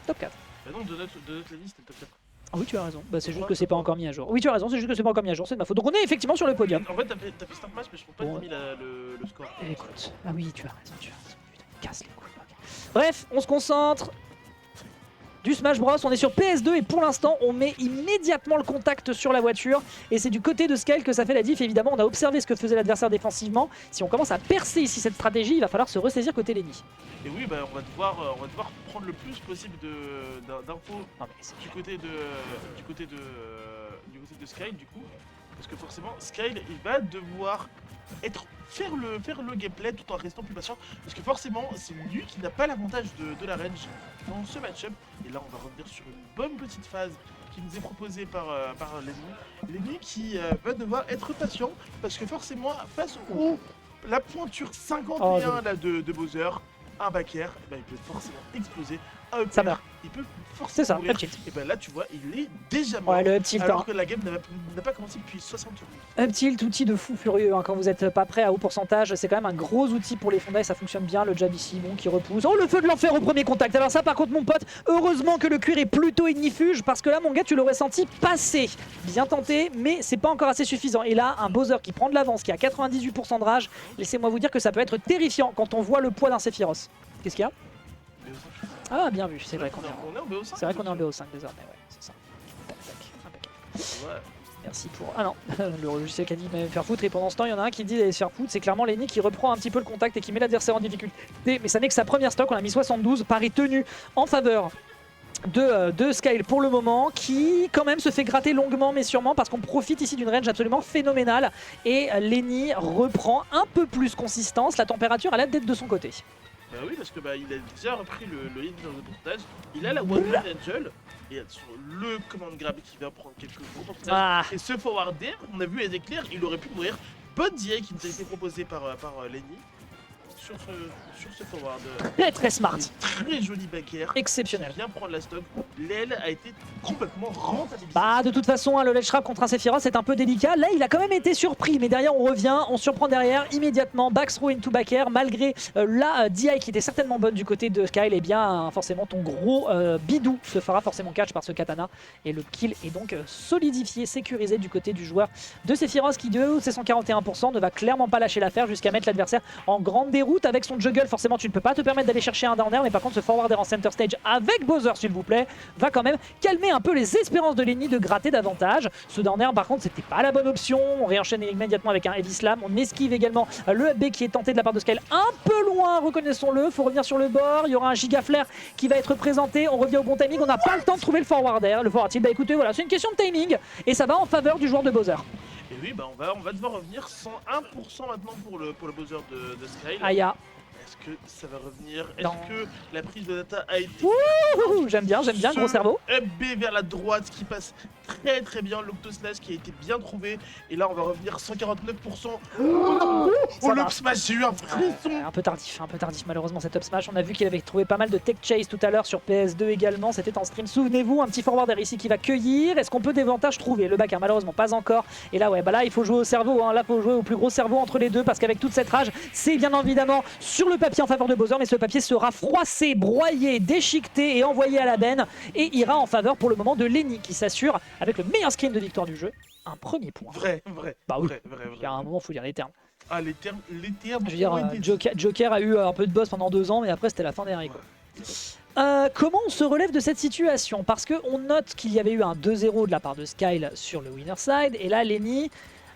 Top 4. Bah non, de notre liste, c'était le top 4. Ah oui, tu as raison. Bah, c'est juste que c'est pas encore mis à jour. Oui, tu as raison, c'est juste que c'est pas encore mis à jour, c'est de ma faute. Donc on est effectivement sur le podium. En fait, t'as fait 5 matchs, mais je pense pas que Bon, t'as mis le score. Écoute, ah oui, tu as raison, tu as raison. Putain, casse les couilles. Ok. Bref, on se concentre. Du Smash Bros, on est sur PS2 et pour l'instant on met immédiatement le contact sur la voiture et c'est du côté de Skyle que ça fait la diff. Évidemment on a observé ce que faisait l'adversaire défensivement. Si on commence à percer ici cette stratégie, il va falloir se ressaisir côté Lenny. Et oui, bah on va devoir prendre le plus possible d'infos du côté de Skyle du coup. Parce que forcément Skyle il va devoir faire le gameplay tout en restant plus patient. Parce que forcément c'est lui qui n'a pas l'avantage de la range dans ce match-up. Et là on va revenir sur une bonne petite phase qui nous est proposée par Lenny. Lenny qui va devoir être patient parce que forcément face au la pointure 51 là, de Bowser, un back air, bah, il peut forcément exploser. Un up Ça air, meurt. il peut C'est forcément ça, mourir. up tilt. Et bah là tu vois il est déjà mort. Ouais, le up tilt. Alors que la game n'a pas commencé depuis 60 tours. Up tilt, outil de fou furieux. Hein. Quand vous êtes pas prêt à haut pourcentage, c'est quand même un gros outil pour les fondailles, ça fonctionne bien. Le jab ici, bon, qui repousse. Oh, le feu de l'enfer au premier contact. Alors ça, par contre, mon pote, heureusement que le cuir est plutôt ignifuge, parce que là, mon gars, tu l'aurais senti passer. Bien tenté, mais c'est pas encore assez suffisant. Et là, un Bowser qui prend de l'avance, qui a 98% de rage, laissez-moi vous dire que ça peut être terrifiant quand on voit le poids d'un Sephiroth. Qu'est-ce qu'il y a? Ah, bien vu, c'est vrai qu'on est en BO5. C'est vrai qu'on est en BO5 désormais, ouais, c'est ça. Tac, tac, impeccable. Ouais. Merci pour... Ah non, le logiciel qui a dit de faire foutre et pendant ce temps il y en a un qui dit d'aller se faire foutre. C'est clairement Lenny qui reprend un petit peu le contact et qui met l'adversaire en difficulté. Mais ça n'est que sa première stock, on a mis 72, pari tenu en faveur de Skyle pour le moment, qui quand même se fait gratter longuement mais sûrement parce qu'on profite ici d'une range absolument phénoménale et Lenny reprend un peu plus consistance, la température a l'air d'être de son côté. Bah oui, parce que bah, il a déjà repris le hit dans le pourcentage. Il a la One Man Angel. Et sur le command grab qui va prendre quelques pourcentages. Et ce forward air, on a vu les éclairs, il aurait pu mourir. Bonne DA qui nous a été proposée par Lenny. Sur ce forward. Très smart. Très joli back air. Exceptionnel. Bien prendre la stock. L'aile a été complètement rentabilisée. Bah de toute façon, hein, le ledge trap contre un Sephiroth c'est un peu délicat. Là il a quand même été surpris, mais derrière on revient, on surprend derrière immédiatement. Back throw into back air, malgré la DI qui était certainement bonne du côté de Skyle, et bien forcément ton gros bidou se fera forcément catch par ce katana. Et le kill est donc solidifié, sécurisé du côté du joueur de Sephiroth qui de ses 141% ne va clairement pas lâcher l'affaire jusqu'à mettre l'adversaire en grande déroute avec son juggle. Forcément tu ne peux pas te permettre d'aller chercher un down air, mais par contre ce forward air en center stage avec Bowser s'il vous plaît va quand même calmer un peu les espérances de Lenny de gratter davantage. Ce down air par contre c'était pas la bonne option, on réenchaîne immédiatement avec un heavy slam, on esquive également le up B qui est tenté de la part de Skyle un peu loin, reconnaissons-le, faut revenir sur le bord, il y aura un giga flare qui va être présenté, on revient au bon timing, on n'a pas le temps de trouver le forward air, le forward tilt, bah écoutez voilà c'est une question de timing et ça va en faveur du joueur de Bowser. Et oui bah on va devoir revenir 101% maintenant pour le Bowser de Skyle. Aya. Est-ce que ça va revenir? Est-ce que la prise de data a été... J'aime bien, gros cerveau. Up B vers la droite qui passe très très bien, l'Octoslash qui a été bien trouvé. Et là on va revenir 149%. Oh l'up smash, j'ai eu un frisson. Un peu tardif malheureusement cet up smash. On a vu qu'il avait trouvé pas mal de tech chase tout à l'heure sur PS2 également, c'était en stream. Souvenez-vous, un petit forward air ici qui va cueillir. Est-ce qu'on peut davantage trouver le back air? Malheureusement pas encore. Et là ouais, bah là il faut jouer au cerveau, hein. Là il faut jouer au plus gros cerveau entre les deux parce qu'avec toute cette rage, c'est bien évidemment sur le papier en faveur de Bowser, mais ce papier sera froissé, broyé, déchiqueté et envoyé à la benne et ira en faveur pour le moment de Lenny qui s'assure avec le meilleur screen de victoire du jeu un premier point. Vrai. Bah oui, vrai. il y a un moment faut dire les termes. Ah les termes. Je veux dire, Joker a eu un peu de boss pendant 2 ans mais après c'était la fin des haricots. Comment on se relève de cette situation? Parce qu'on note qu'il y avait eu un 2-0 de la part de Skyle sur le winner side et là Lenny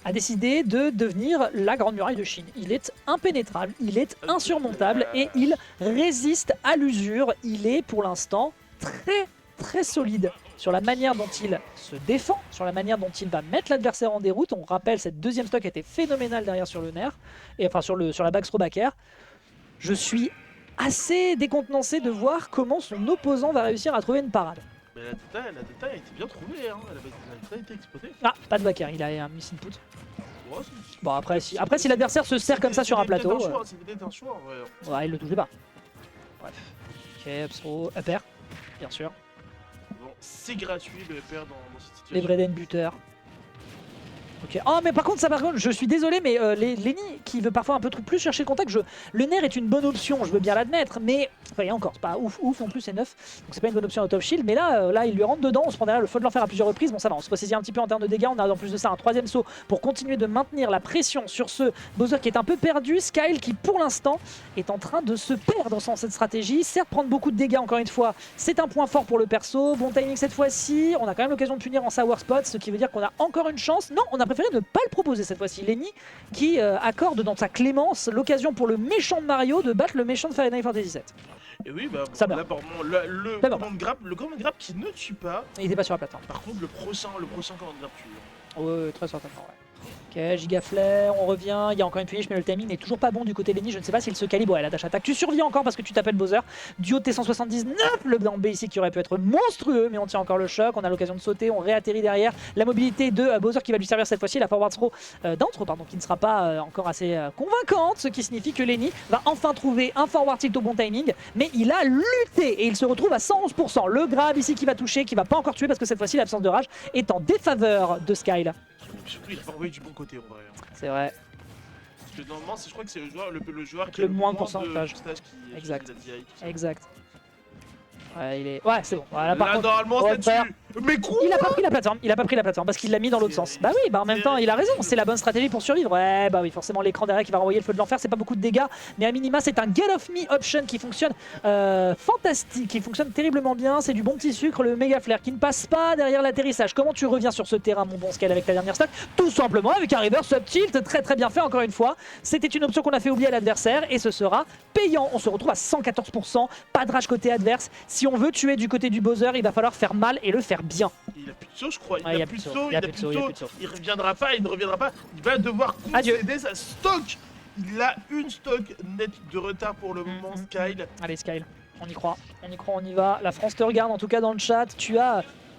a décidé de devenir la grande muraille de Chine. Il est impénétrable, il est insurmontable et il résiste à l'usure. Il est pour l'instant très solide sur la manière dont il se défend, sur la manière dont il va mettre l'adversaire en déroute. On rappelle, cette deuxième stock était phénoménale derrière sur le nerf, et enfin sur la back throw back air. Je suis assez décontenancé de voir comment son opposant va réussir à trouver une parade. Mais la data a été bien trouvée, hein. Elle a été exploitée. Ah, pas de back air, il a un miss input. Ouais, Bon après si l'adversaire se sert comme ça sur un plateau... C'était un choix, ouais. Ouais, il le touchait pas. Bref. Ok, up throw, up air, bien sûr. Bon, c'est gratuit le FR dans cette situation. Les Breden buteurs. Ok. Oh mais par contre je suis désolé mais Lenny qui veut parfois un peu trop plus chercher le contact, le Nair est une bonne option, je veux bien l'admettre, mais enfin, et encore c'est pas ouf en plus c'est 9, donc c'est pas une bonne option au top shield, mais là il lui rentre dedans, on se prend derrière le feu de l'enfer à plusieurs reprises, bon ça va, on se ressaisit un petit peu en termes de dégâts, on a en plus de ça un troisième saut pour continuer de maintenir la pression sur ce Bowser qui est un peu perdu, Skyle qui pour l'instant est en train de se perdre dans cette stratégie, certes prendre beaucoup de dégâts encore une fois, c'est un point fort pour le perso, bon timing cette fois-ci, on a quand même l'occasion de punir en sour spot, ce qui veut dire qu'on a encore une chance, non on a préféré ne pas le proposer cette fois-ci. Lenny qui accorde dans sa clémence l'occasion pour le méchant de Mario de battre le méchant de Final Fantasy VII. Et oui, bah, Ça là, meurt. pardon, le command grab qui ne tue pas. Il était pas sur la plateforme. Par contre, le prochain command grab tue. Ouais, très certainement. Ouais. Ok, giga flare, on revient, il y a encore une punish mais le timing n'est toujours pas bon du côté de Lenny, je ne sais pas s'il se calibre, ouais la dash attack, tu survis encore parce que tu t'appelles Bowser, du haut de T179, le down B ici qui aurait pu être monstrueux mais on tient encore le choc, on a l'occasion de sauter, on réatterrit derrière, la mobilité de Bowser qui va lui servir cette fois-ci, la forward throw d'intro pardon, qui ne sera pas encore assez convaincante, ce qui signifie que Lenny va enfin trouver un forward tilt au bon timing, mais il a lutté et il se retrouve à 111%, le grab ici qui va toucher, qui va pas encore tuer parce que cette fois-ci l'absence de rage est en défaveur de Skyle. Surtout, il a pas envoyé du bon côté en vrai. C'est vrai. Parce que normalement, je crois que c'est le joueur qui le a le moins moins de pourcentage. qui Exact. utilise la DI, tout ça. Exact. Ouais, il est. Ouais, c'est bon. Voilà, Là, normalement, c'est dessus. Mais quoi? Il a pas pris la plateforme. Il a pas pris la plateforme parce qu'il l'a mis dans l'autre sens. Bah oui, bah en même temps, il a raison. C'est la bonne stratégie pour survivre. Ouais, bah oui, forcément, l'écran derrière qui va renvoyer le feu de l'enfer, c'est pas beaucoup de dégâts. Mais à minima, c'est un get off me option qui fonctionne fantastique, qui fonctionne terriblement bien. C'est du bon petit sucre, le méga flare qui ne passe pas derrière l'atterrissage. Comment tu reviens sur ce terrain, mon bon Skyle, avec ta dernière stock? Tout simplement avec un reverse sub tilt très bien fait. Encore une fois, c'était une option qu'on a fait oublier à l'adversaire et ce sera payant. On se retrouve à 114%. Pas de rage côté adverse. Si on veut tuer du côté du Bowser, il va falloir faire mal et le faire bien. Il a plus de saut, je crois. Ouais, Il a plus de saut, il a plus de saut. Il reviendra pas, il ne reviendra pas. Il va devoir concéder sa stock. Il a une stock nette de retard pour le moment, Skyle. Allez, Skyle, on y croit, on y va. La France te regarde, en tout cas dans le chat.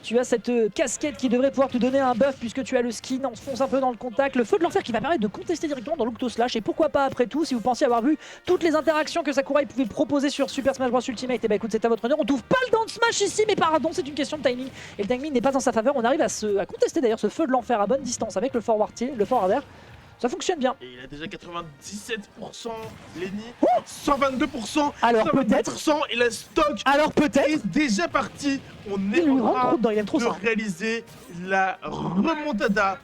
Tu as cette casquette qui devrait pouvoir te donner un buff puisque tu as le skin, on se fonce un peu dans le contact. Le feu de l'enfer qui va permettre de contester directement dans l'Octoslash. Et pourquoi pas après tout, si vous pensiez avoir vu toutes les interactions que Sakurai pouvait proposer sur Super Smash Bros Ultimate, et bah écoute, c'est à votre honneur. On trouve pas le down smash ici, mais pardon, c'est une question de timing. Et le timing n'est pas en sa faveur. On arrive à contester d'ailleurs ce feu de l'enfer à bonne distance avec le forward air. Ça fonctionne bien. Et il a déjà 97%, Lenny. 122%. Alors 122%, peut-être. et la stock Alors peut-être. est déjà parti. On Il est lui en rentre train trop dedans, il aime trop de ça. réaliser la remontada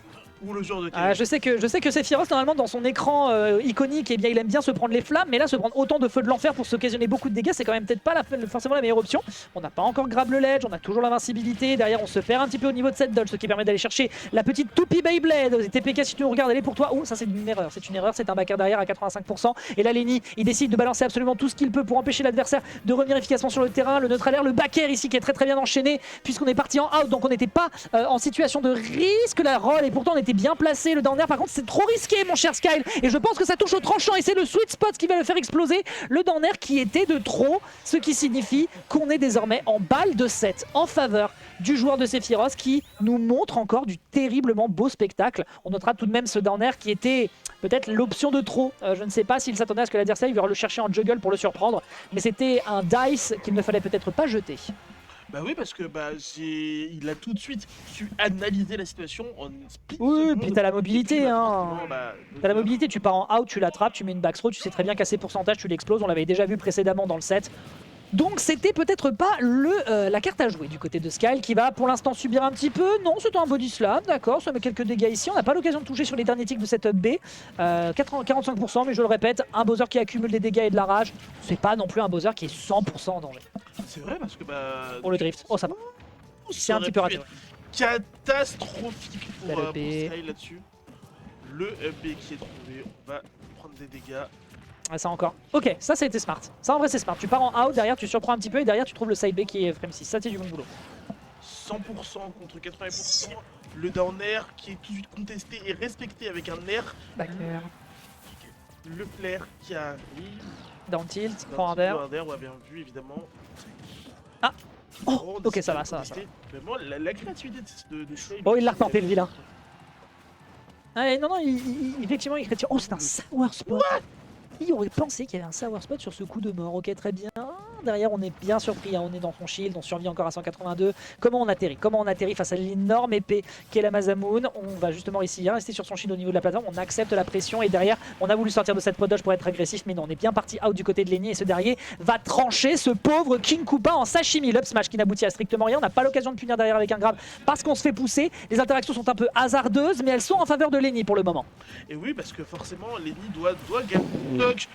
pour le joueur de Kevin. Je sais que Sephiroth normalement dans son écran iconique, eh bien, il aime bien se prendre les flammes, mais là se prendre autant de feu de l'enfer pour s'occasionner beaucoup de dégâts, c'est quand même peut-être pas forcément la meilleure option. On n'a pas encore grab le ledge, on a toujours l'invincibilité, derrière on se perd un petit peu au niveau de cette dodge, ce qui permet d'aller chercher la petite toupie Beyblade. TPK si tu nous regardes, elle est pour toi. Oh ça c'est une erreur, c'est un backer derrière à 85%. Et là Lenny, il décide de balancer absolument tout ce qu'il peut pour empêcher l'adversaire de revenir efficacement sur le terrain. Le neutral air, le back air ici qui est très bien enchaîné, puisqu'on est parti en out, donc on n'était pas en situation de risque la roll, et pourtant on était bien placé. Le down air par contre c'est trop risqué mon cher Skyle, et je pense que ça touche au tranchant et c'est le sweet spot qui va le faire exploser. Le down air qui était de trop, ce qui signifie qu'on est désormais en balle de 7 en faveur du joueur de Sephiroth qui nous montre encore du terriblement beau spectacle. On notera tout de même ce down air qui était peut-être l'option de trop. Je ne sais pas s'il s'attendait à ce que l'adversaire vienne le chercher en juggle pour le surprendre, mais c'était un dice qu'il ne fallait peut-être pas jeter. Bah oui, parce que il a tout de suite su analyser la situation en split. Oui, puis t'as la mobilité, hein. Bah, T'as la mobilité, tu pars en out, tu l'attrapes, tu mets une backthrow, tu sais très bien qu'à ces pourcentages tu l'exploses, on l'avait déjà vu précédemment dans le set. Donc c'était peut-être pas la carte à jouer du côté de Skyle qui va pour l'instant subir un petit peu. Non, c'est un body slam, d'accord, ça met quelques dégâts ici. On n'a pas l'occasion de toucher sur les derniers ticks de cette up B. 45%, mais je le répète, un Bowser qui accumule des dégâts et de la rage, c'est pas non plus un Bowser qui est 100% en danger. c'est vrai parce que Pour le drift, oh ça va. C'est un petit peu raté. Catastrophique pour Skyle là-dessus. Le up B qui est trouvé, on va prendre des dégâts. Ah, ça encore. Ok, ça c'était smart. Ça en vrai c'est smart. Tu pars en out, derrière tu surprends un petit peu et derrière tu trouves le side B qui est frame 6. Ça c'est du bon boulot. 100% contre 80%. Le down air qui est tout de suite contesté et respecté avec un air. Back air. Le flare qui arrive. Down tilt, forward air. On a bien vu évidemment. Ah oh, ok ça va, ça va. Mais moi la créativité de Shane. Oh il l'a reporté le vilain. Ah, non, effectivement il critique. Oh c'est un sour spot. Il aurait pensé qu'il y avait un sour spot sur ce coup de mort. Ok très bien. Derrière, on est bien surpris. Hein. On est dans son shield, on survit encore à 182. Comment on atterrit face à l'énorme épée qu'est la Mazamoon? On va justement ici rester sur son shield au niveau de la plateforme. On accepte la pression et derrière, on a voulu sortir de cette podoge pour être agressif, mais non, on est bien parti out du côté de Lenny et ce dernier va trancher ce pauvre King Koopa en sashimi. L'up smash qui n'aboutit à strictement rien. On n'a pas l'occasion de punir derrière avec un grab parce qu'on se fait pousser. Les interactions sont un peu hasardeuses, mais elles sont en faveur de Lenny pour le moment. Et oui, parce que forcément, Lenny doit gagner.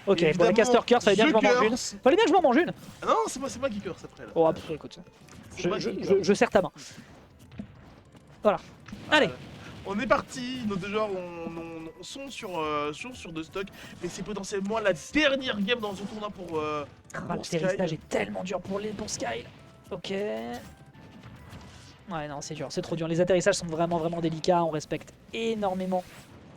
Ok, bon, les caster curse, fallait bien que je m'en mange une. Fallait bien que je m'en mange une. Ah non, c'est moi qui curse après là. Oh, écoute, je serre ta main. Voilà. Allez. On est parti, nos deux joueurs sont sur deux stocks, mais c'est potentiellement la dernière game dans ce tournoi pour l'atterrissage est tellement dur pour Sky. Ok. Ouais, non, c'est dur, c'est trop dur. Les atterrissages sont vraiment délicats, on respecte énormément.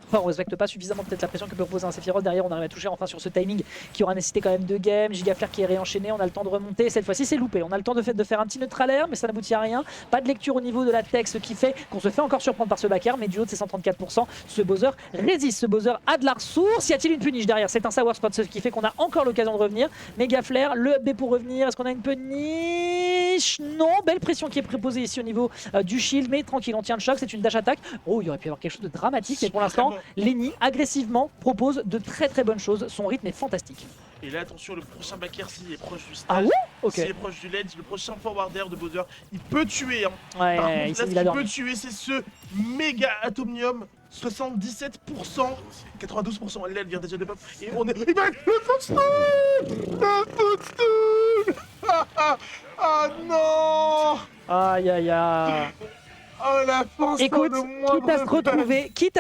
Enfin, on respecte pas suffisamment peut-être la pression que peut proposer un Sephiroth. Derrière, on arrive à toucher enfin sur ce timing qui aura nécessité quand même 2 games. Gigaflare qui est réenchaîné, on a le temps de remonter. Cette fois-ci, c'est loupé. On a le temps de faire un petit neutral air, mais ça n'aboutit à rien. Pas de lecture au niveau de la tech, ce qui fait qu'on se fait encore surprendre par ce backer. Mais du haut de ses 134%, ce Bowser résiste. Ce Bowser a de la ressource. Y a-t-il une punish derrière? C'est un sour spot, ce qui fait qu'on a encore l'occasion de revenir. Méga Flare, le B pour revenir. Est-ce qu'on a une punish? Non, belle pression qui est proposée ici au niveau du shield, mais tranquille, on tient le choc. C'est une dash attack. Oh, il y aurait pu y avoir quelque chose de dramatique, mais pour l'instant, Lenny agressivement propose de très bonnes choses. Son rythme est fantastique. Et là, attention, le prochain backer, s'il est proche du stage, ah ouais, ok, s'il est proche du ledge, le prochain forwarder de Bowser, il peut tuer. Hein. Ouais, par contre, là, ce il qu'il peut tuer, c'est ce méga atomium. 77%, 92%, là elle vient déjà de pop. Et on est. Il va être le footstool. Le footstool. Ah non. Aïe. Oh la force Écoute, de moi. quitte à se retrouver, quitte